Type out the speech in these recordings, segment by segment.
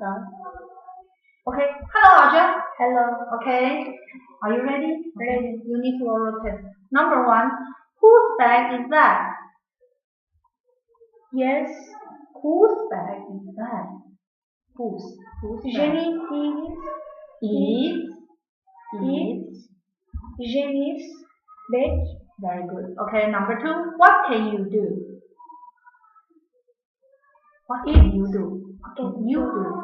Done. Okay. Hello, Arjun. Hello. Okay. Are you ready? Ready. You need to oral test. Number 1. Whose bag is that? Yes. Whose bag is that? Whose? Whose bag? Jenny Is. Jenny's bag. Very good. Okay. Number 2. What can you do? What can you do? What can you do?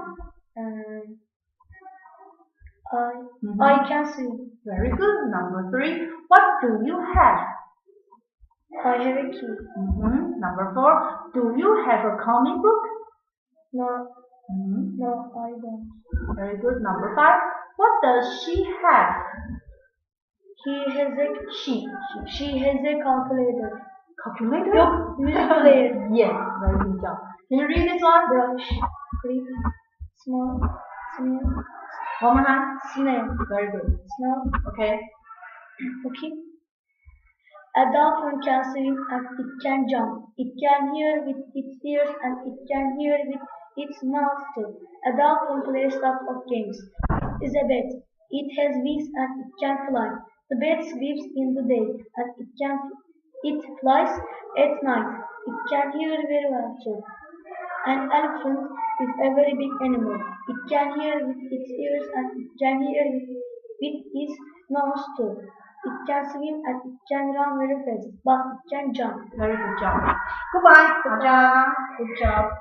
I can swim. Very good. Number 3. What do you have? I have a key. Number 4. Do you have a comic book? No. No, I don't. Very good. Number 5. What does she have? She has a calculator. Calculator? Yok, music player. Yes, very good job. Can you read this one? Brush, clip, small, snail, One more time. snail, Very good. snail. Okay. Okay. A dolphin can swim and it can jump. It can hear with its ears and it can hear with its mouth too. A dolphin plays lots of games. It is a bat. It has wings and it can fly. The bat sleeps in the day and it flies at night. It can hear very well too. An elephant is a very big animal. It can hear with its ears and it can hear with its nose too. It can swim and it can run very fast, but it can jump. Very good job. Goodbye. Good job. Good job.